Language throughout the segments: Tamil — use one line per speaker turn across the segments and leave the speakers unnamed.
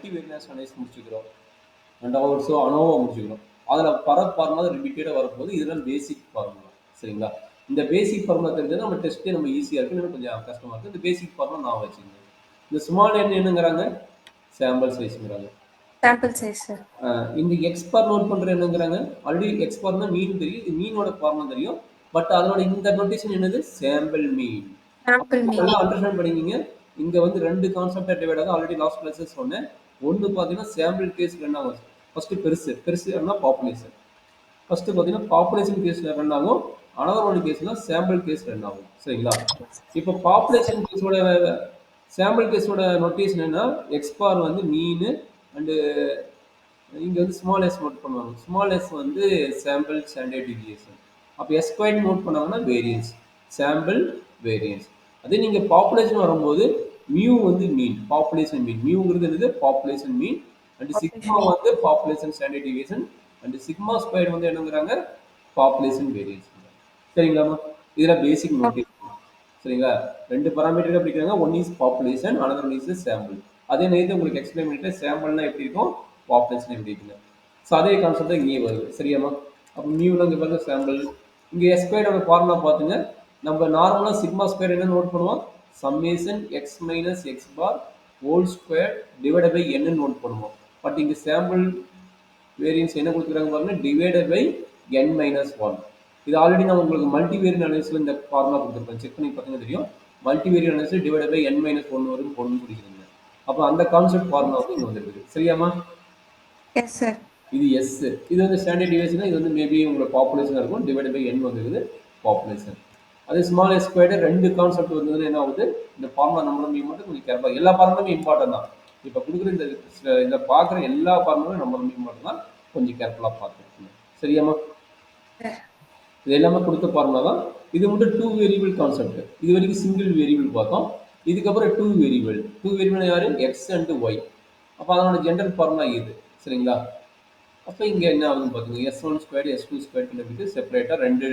மல்டிவேரியன்ஸ் அனலைஸ் முடிச்சுக்கிறோம். ரெண்டாவது வருஷம் அனோவா முடிச்சுக்கிறோம். அதில் ஃபார்முலா ரிப்பீட்டடாக வரும்போது இதெல்லாம் பேசிக் ஃபார்முலா. சரிங்களா? இந்த பேசிக் ஃபார்முலா தெரிஞ்சது நம்ம டெஸ்ட்டே நம்ம ஈஸியாக இருக்குது, இன்னும் கொஞ்சம் கஷ்டமாக இருக்குது. இந்த பேசிக் ஃபார்முலா நான் வச்சுக்கோங்க. இந்த ஸ்மால் என் என்னங்கிறாங்க? சாம்பிள் சைஸ்ங்கிறாங்க.
Sample size sir.
இந்த எக்ஸ் பார் நோட் பண்ணுற என்னங்கிறாங்க? ஆல்ரெடி எக்ஸ் பார்னா மீன் தெரியும், இது மீனோட ஃபார்முலா தெரியும். பட் அதோட இந்த நோட்டேஷன் என்னது? Sample mean.
Sample mean.
நல்லா அண்டர்ஸ்டாண்ட் பண்ணிக்கிங்க. இங்க வந்து ரெண்டு கான்செப்டா டிவைட் ஆகுது. ஆல்ரெடி லாஸ்ட் கிளாஸஸ் சொன்னேன். ஒன்று பார்த்தீங்கன்னா சாம்பிள் கேஸ் ரன் ஆகும். ஃபர்ஸ்ட் பெருசுன்னா பாப்புலேஷன். ஃபர்ஸ்ட் பார்த்தீங்கன்னா பாப்புலேஷன் கேஸ்ல ரன் ஆகும். அனதர் ஒன் கேஸ்ல சாம்பிள் கேஸ் ரன் ஆகும். சரிங்களா? இப்போ பாப்புலேஷன் கேஸோட சாம்பிள் கேஸோட நோட்டேஷன் என்ன? எக்ஸ் பார் வந்து மீன் அண்டு இங்க வந்து ஸ்மால் எஸ் நோட் பண்ணுவாங்க. ஸ்மால் எஸ் வந்து சாம்பிள் ஸ்டாண்டர்ட் டிவியேஷன். அப்போ எஸ் ஸ்கொயர் நோட் பண்ணாங்கன்னா வேரியன்ஸ், சாம்பிள் வேரியன்ஸ். அதே நீங்க பாப்புலேஷன் வரும்போது மியூ வந்து மீன், பாப்புலேஷன் மீன். மியூங்கிறது என்னது? Population mean. அண்ட் சிக்மா வந்து population standard deviation. And sigma square வந்து என்னங்கிறாங்க? Population variance. சரிங்களாமா? இதுல பேசிக் நோட்டேஷன். சரிங்களா? ரெண்டு பராமீட்டர் படிக்கிறாங்க. One is population, another one is sample. அதே நேரத்தில் உங்களுக்கு எக்ஸ்பிளைன் பண்ணிட்டு சாம்பிள்னா எப்படி இருக்கும், பாப்புலேஷன் எப்படி இருக்குங்க. ஸோ அதே கான்செப்ட் தான் இங்கே வருது. சரியாமா? அப்போ மியூவில் இங்கே பாருங்க சாம்பிள். இங்கே எஸ் ஸ்கொயரோட ஃபார்முலா பார்த்துங்க. நம்ம நார்மலாக சிக்மா ஸ்கொயர் என்ன நோட் பண்ணுவோம்? Summation x minus x bar whole square divided by n note பண்ணுவோம். பட் இங்கே சாம்பிள் வேரியன்ஸ் என்ன கொடுத்துருக்காங்க பாருங்க, divided by n minus one. இது ஆல்ரெடி நான் உங்களுக்கு மல்டிவேரியன் அனாலிசிஸ்ல இந்த ஃபார்முலா கொடுத்துருப்பேன். செக் பண்ணி பார்த்தீங்கன்னா தெரியும். Multivariant analysis divided by n minus one வரும் பொண்ணு பிடிக்கிறீங்க. அப்போ அந்த கான்செப்ட் ஃபார்முலா வந்து இங்கே வந்துருக்குது. சரியாமா?
Yes sir.
இது எஸ். இது வந்து ஸ்டாண்டர்ட் டிவியேஷன். இது வந்து மேபி உங்களோட பாப்புலேஷன் இருக்கும். டிவைடட் பை n வந்துருக்குது பாப்புலேஷன். அதே ஸ்மால் எஸ் ஸ்கொயர்டு ரெண்டு கான்செப்ட் வந்ததுன்னு என்ன ஆகுது? இந்த ஃபார்முலா நம்பரும் மட்டும் கொஞ்சம் கேர்ஃபுல்லாக. எல்லா ஃபார்முலாமே இம்பார்ட்டன் தான். இப்போ கொடுக்குற இந்த பார்க்குற எல்லா ஃபார்முலாமே நம்பரும் இம்பார்ட்டன் தான். கொஞ்சம் கேர்ஃபுல்லாக பார்த்துருக்கீங்க. சரியாமா? இது எல்லாமே கொடுத்த ஃபார்முலா தான். இது மட்டும் டூ வேரியபிள் கான்செப்ட். இது வரைக்கும் சிங்கிள் வேரியபிள் பார்த்தோம். இதுக்கப்புறம் டூ வேரியபிள். டூ வேரியபிள் யாரு? X and y. அப்போ அதனோட ஜென்ரல் ஃபார்முலா இது. சரிங்களா? அப்போ இங்கே என்ன ஆகுதுன்னு பார்த்துக்கோங்க. S one square S two square கண்டுபிடிச்சு செப்பரேட்டாக ரெண்டு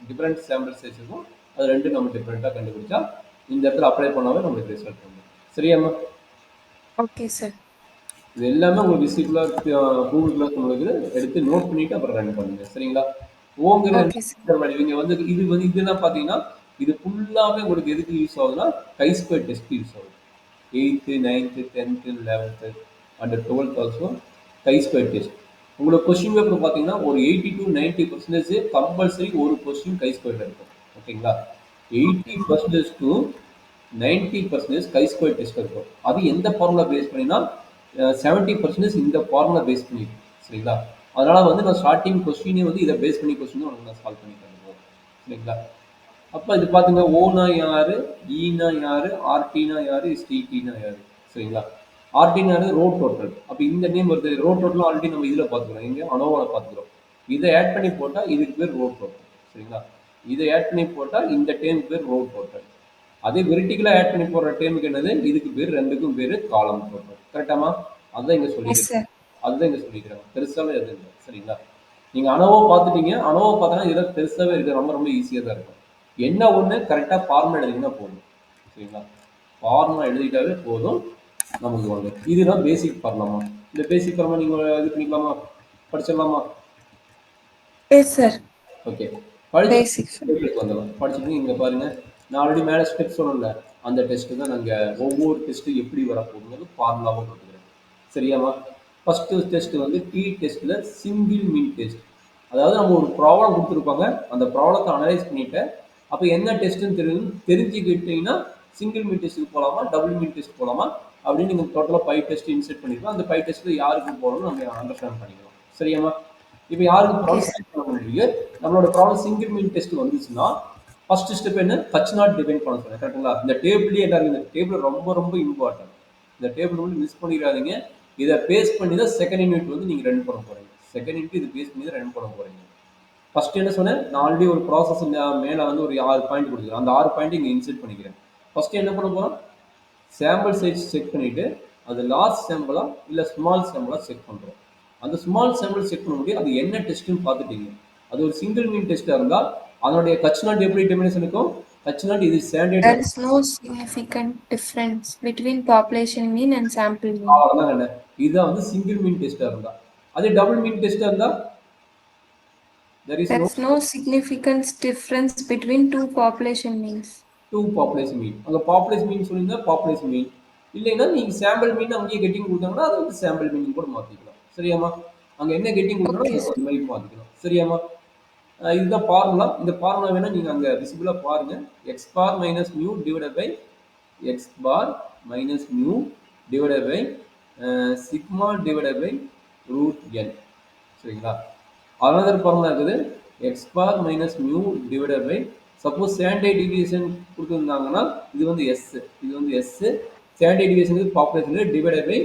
டிஃப்ரெண்ட் சாம்பிள் சைஸ் இருக்கும். அது ரெண்டு நம்ம டிஃப்ரெண்ட்டாக கண்டுபிடிச்சா இந்த இடத்துல அப்ளை பண்ணாவே நம்மளுக்கு ரிசல்ட் வந்துடும். சரியாம்மா?
Okay sir.
இது எல்லாமே உங்களுக்கு விசிபிளாக கூகுள் கிளாஸ் உங்களுக்கு எடுத்து நோட் பண்ணிட்டு அப்புறம் ரன் பண்ணுங்க. சரிங்களா? ஓங்கிற இவங்க வந்து இது வந்து இதெல்லாம் பார்த்தீங்கன்னா இது ஃபுல்லாகவே உங்களுக்கு எதுக்கு யூஸ் ஆகுதுன்னா கை ஸ்கொயர் டெஸ்ட் யூஸ் ஆகுது. 8th 9th 10th 11th and 12th also guy square test. உங்களோட கொஸ்டின் பேப்பர் பார்த்தீங்கன்னா ஒரு 80 to 90% கம்பல்சரி ஒரு கொஸ்டின் கை ஸ்கொயர் இருக்கும். ஓகேங்களா? 80% to 90% கை ஸ்கொயர் டெஸ்ட் இருக்கும். அது எந்த ஃபார்முலா பேஸ் பண்ணினா 70% இந்த ஃபார்முலா பேஸ் பண்ணிருக்கு. சரிங்களா? அதனால வந்து நான் ஸ்டார்டிங் கொஸ்டினே வந்து இதை பேஸ் பண்ணி கொஸ்டின் உங்களுக்கு நான் சால்வ் பண்ணி தருவோம். சரிங்களா? அப்போ இது பார்த்துங்க, ஓனா யாரு, ஈனா யாரு, ஆர்டினா யாரு, ஸ்டிடினா யாரு. சரிங்களா? ஆர்டினா ரோ டோட்டல். அப்போ இந்த நேம் வருது. ரோ டோட்டல் ஆல்ரெடி நம்ம இதில் பார்த்துக்கிறோம். இங்கே அனோவாவில் பார்த்துக்கிறோம். இதை ஆட் பண்ணி போட்டால் இதுக்கு பேர் ரோ டோட்டல். சரிங்களா? இதை ஆட் பண்ணி போட்டால் இந்த டேமுக்கு பேர் ரோ டோட்டல். அதே வெர்டிகலாக ஆட் பண்ணி போடுற டேமுக்கு என்னது? இதுக்கு பேர் ரெண்டுக்கும் பேர் காலம் டோட்டல். கரெக்டாமா? அதுதான் இங்கே சொல்லிக்கிறேன். அதுதான் இங்கே சொல்லிக்கிறேன். பெருசாவே எதுவும் இல்லை. சரிங்களா? நீங்கள் அனோவா பார்த்துட்டீங்க. அனோவா பார்த்தோன்னா இதெல்லாம் பெருசாகவே இருக்குது. ரொம்ப ரொம்ப ஈஸியாக தான் இருக்கும். என்ன ஒன்று கரெக்டாக ஃபார்முலா எழுதிங்கன்னா போதும். சரிங்களா? ஃபார்முலா எழுதிட்டாவே போதும் நமக்கு வாங்க. இதுதான் பேசிக் ஃபார்முலாமா. இந்த பேசிக் ஃபார்முலா நீங்கள் இது பண்ணிக்கலாமா, படிச்சிடலாமா? ஓகே, படிச்சு வந்துடலாம். படிச்சுட்டு இங்கே பாருங்க, நான் ஆல்ரெடி மேலே ஸ்டெப் சொன்னல, அந்த டெஸ்ட்டு தான் நாங்கள் ஒவ்வொரு டெஸ்ட்டு எப்படி வரப்போகுது ஃபார்முலாவும் கொடுத்துக்கிறேன். சரியாமா? ஃபஸ்ட்டு டெஸ்ட் வந்து டி டெஸ்ட்டில் சிங்கிள் மீன் டெஸ்ட். அதாவது நம்ம ஒரு ப்ராப்ளம் கொடுத்துருப்பாங்க, அந்த ப்ராப்ளத்தை அனலைஸ் பண்ணிவிட்டு அப்போ என்ன டெஸ்ட்டுன்னு தெரிஞ்சுக்கிட்டீங்கன்னா சிங்கிள் மீன் டெஸ்ட்டுக்கு போகலாமா, டபுள் மீன் டெஸ்ட் போகலாமா அப்படின்னு நீங்கள் டோட்டலாக 5 டெஸ்ட் இன்செர்ட் பண்ணிக்கலாம். அந்த 5 டெஸ்ட்டில் யாருக்கு போகணும்னு நம்ம அண்டர்ஸ்டாண்ட் பண்ணிக்கலாம். சரியாமா? இப்போ யாருக்கு ப்ராப்ளம் பண்ண முடியும், நம்மளோட ப்ராப்ளம் சிங்கிள் மீன் டெஸ்ட் வந்துச்சுன்னா ஃபர்ஸ்ட் ஸ்டெப் என்ன? ஹச் நாட் டிஃபைன் பண்ண சொல்றேன். கரெக்டுங்களா? இந்த டேபிள்லேயே எல்லாரும் இந்த டேபிள் ரொம்ப ரொம்ப இம்பார்ட்டன்ட். இந்த டேபிள் வந்து மிஸ் பண்ணிடாதீங்க. இதை பேஸ் பண்ணி தான் செகண்ட் யூனிட் வந்து நீங்கள் ரன் பண்ண போகிறீங்க. செகண்ட் யூனிட் இது பேஸ் பண்ணி தான் ரன் பண்ண போகிறீங்க. ஃபர்ஸ்ட் என்ன சொன்னேன்? நான் ஆல்ரெடி ஒரு ப்ராசஸ் மேலே வந்து ஒரு 6 பாயிண்ட் கொடுக்குறேன். அந்த 6 பாயிண்ட் இங்கே இன்செர்ட் பண்ணிக்கிறேன். ஃபர்ஸ்ட் என்ன பண்ண போகிறோம்? சாம்பிள் சைஸ் செக் பண்ணிவிட்டு அது லார்ஜ் சாம்பிளா இல்லை ஸ்மால் சாம்பிளா செக் பண்ணுறோம். அந்த ஸ்மால் சாம்பிள் செக் பண்ண முடியும். அது என்ன டெஸ்ட்டுன்னு பார்த்துட்டீங்க. அது ஒரு சிங்கிள் மீன் டெஸ்ட்டாக இருந்தால் அதனுடைய ஹச் நாட் எப்படி டெஃபினிஷன் இருக்கும்? ஹச் நாட் இது standard.
There is no significant difference between population mean and sample mean.
அவ்வளோதான். என்ன இதுதான் வந்து சிங்கிள் மீன் டெஸ்டா இருந்தா. அதே டபுள் மீன் டெஸ்டா இருந்தா there is no
There's no significant difference between two population means.
Two population mean. அங்க பாப்புலேஷன் மீன் சொல்லியிருந்தா பாப்புலேஷன் மீன். இல்லைன்னா நீங்க சாம்பிள் மீன் அங்கேயே கெட்டிங் கொடுத்தாங்கன்னா அதை வந்து சாம்பிள் மீன் கூட மாத்திக்கலாம். சரியாம்மா? அங்க என்ன கெட்டிங் கொடுக்கணும்
Okay,
அதை
sir.
அந்த மாதிரி மாத்திக்கலாம். சரியாம்மா? இதுதான் ஃபார்முலா. இந்த ஃபார்முலா வேணா நீங்க அங்க விசிபிளா பாருங்க. X bar minus mu divided by X bar minus mu divided by sigma divided by root N. சரிங்களா? அனதர் ஃபார்முலா இருக்குது. X bar minus mu divided by suppose standard deviation கொடுத்துருந்தாங்கன்னா இது வந்து எஸ், இது வந்து S. Standard deviation population divided by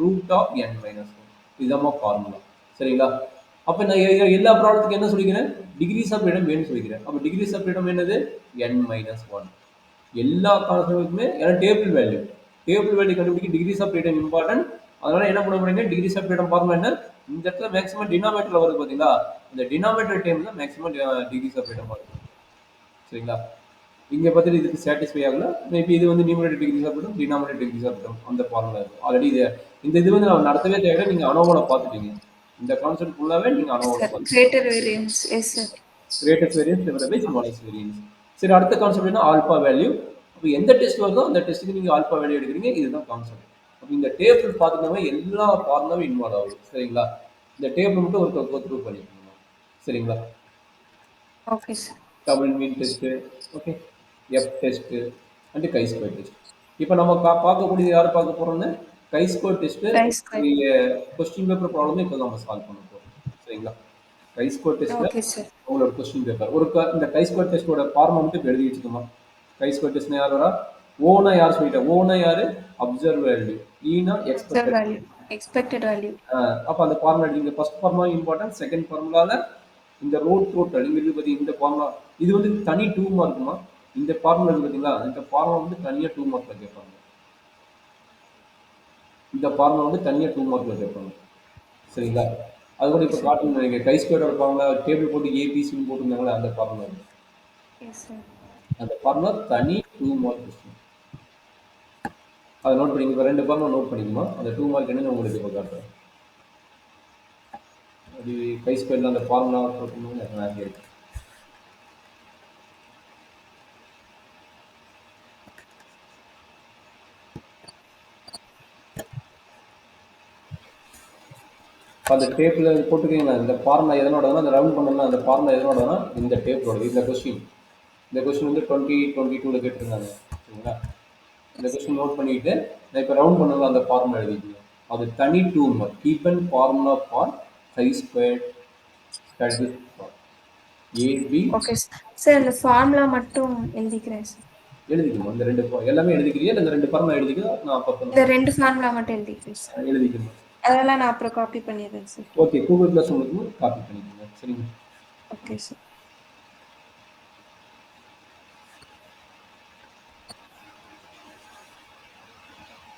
root of N minus one. இதுதான் ஃபார்முலா. சரிங்களா? அப்போ நான் எல்லா ப்ராப்ளத்துக்கு என்ன சொல்லிக்கிறேன்? டிகிரிஸ் ஆஃப் ஃப்ரீடம் வேணும்னு சொல்லிக்கிறேன். அப்போ டிகிரிஸ் ஆஃப் ஃப்ரீடம் என்னது? என் மைனஸ் ஒன். எல்லா கான்ஸ்டன்ட்டுக்குமே ஏன்னா டேபிள் வேல்யூ கண்டுபிடிக்க டிகிரிஸ் ஆஃப் ஃப்ரீடம் இம்பார்ட்டன்ட். அதனால என்ன பண்ண போறீங்க? டிகிரிஸ் ஆஃப் ஃப்ரீடம் ஃபார்முலா என்ன? இந்த இடத்துல மேக்ஸிமம் டினாமேட்டர்ல வருது பார்த்தீங்களா? இந்த டினாமேட்டர் டைம் தான் மேக்ஸிமம் டிகிரிஸ் ஆஃப் ஃப்ரீடம் வருது. சரிங்களா? இங்க பார்த்துட்டு இதுக்கு சாட்டிஸ்ஃபை ஆகல. மேபி இது வந்து numerator degrees of freedom, denominator degrees of freedom அந்த ஃபார்முலா இருக்கு. ஆல்ரெடி இது வந்து நான் நடத்தவே தேவை. நீங்க அனோவால பார்த்துட்டீங்க. இந்த கான்செப்ட் ஃபுல்லாவே நீங்க அனோவால
Sir,
பார்த்துட்டீங்க.
greater variance. Yes, sir.
Greatest variance divided by smallest variance. சரி, அடுத்த கான்செப்ட் என்ன? Alpha value. அப்போ எந்த டெஸ்ட் வருதோ அந்த டெஸ்ட்டுக்கு நீங்க ஆல்பா வேல்யூ எடுக்கிறீங்க. இதுதான் கான்செப்ட். அப்போ இந்த டேபிள் பார்த்துட்டோம்னா எல்லா ஃபார்முலாவும் இன்வால்வ் ஆகுது. சரிங்களா? இந்த டேபிள் மட்டும் ஒரு கோ த்ரூ பண்ணிக்கணும். சரிங்களா?
Okay, sir.
Double mean test, okay, F test and chi square test. இப்போ நம்ம பார்க்கக்கூடியது யார் பார்க்க போறோம்னா chi square test.
Chi-square.
Question paper ப்ராப்ளமே இப்போ நம்ம சால்வ் பண்ண போறோம். சரிங்களா? கை ஸ்கொயர் டெஸ்ட்ல
Okay, sir.
உங்களோட கொஸ்டின் பேப்பர் இந்த கை ஸ்கொயர் டெஸ்ட்டோட ஃபார்மா மட்டும் இப்போ எழுதி வச்சுக்கோமா. கை ஸ்கொயர் டெஸ்ட்னா யார் வரா? ஓனா யார் சொல்லிட்டேன்? ஓனா யாரு? Observe value. ஈனா
Observed
expected.
value. Expected value.
அப்போ அந்த ஃபார்முலா எடுங்க. First formula important. செகண்ட் ஃபார்முலால இந்த ரோட் டோட்டல் இங்க இருக்கு பார்த்தீங்க. இந்த ஃபார்முலா இது வந்து தனி 2 மார்க்குமா. இந்த ஃபார்முலா இருக்கு பார்த்தீங்களா? இந்த ஃபார்முலா வந்து தனியா 2 மார்க்ல கேட்பாங்க. இந்த ஃபார்முலா வந்து தனியா 2 மார்க்ல கேட்பாங்க. சரிங்களா? அது கூட இப்போ காட்டணும் நினைக்கிறேன். கை ஸ்கொயரோட ஃபார்முலா டேபிள் போட்டு ஏபிசின்னு போட்டுருந்தாங்களே அந்த ஃபார்முலா.
Yes, sir.
அந்த ஃபார்முலா தனி 2 மார்க் கொஸ்டின். அதை நோட் பண்ணிங்க. இப்போ 2 ஃபார்முலா நோட் பண்ணிக்குமா. அந்த 2 மார்க் என்னன்னு உங்களுக்கு இப்போ காட்டுறேன். அது கை ஸ்கொயர்ல அந்த ஃபார்முலா போட்டுருந்தாங்க இருக்கு. அந்த டேப்பில் போட்டுக்கீங்களா? இந்த ஃபார்முலா எதனோடனா அந்த ரவுண்ட் பண்ணலாம். அந்த ஃபார்முலா எதனோடனா இந்த டேப்போட இந்த கொஸ்டின். இந்த கொஸ்டின் வந்து 2022 கேட்டிருந்தாங்க. சரிங்களா? இந்த கொஸ்டின் நோட் பண்ணிட்டு நான் இப்போ ரவுண்ட் பண்ணலாம். அந்த ஃபார்முலா எழுதிக்கணும். அது தனி 2 mark. Given formula for chi square statistics AB.
Okay, sir. Sir, இந்த ஃபார்முலா மட்டும் எழுதிக்கிறேன் சார்.
எழுதிக்கணும். இந்த 2 எல்லாமே எழுதிக்கிறீங்க. இந்த 2 ஃபார்முலா எழுதிக்க நான் அப்பப்போ
இந்த 2 ஃபார்முலா மட்டும் எழுதிக்கிறேன் சார்.
எழுதிக்கணும்.
அதெல்லாம் நான் அப்புறம் காப்பி பண்ணிடுறேன் சார்.
ஓகே, கூகுள் கிளாஸ் உங்களுக்கு காப்பி பண்ணிக்கோங்க. சரிங்க?
Okay sir.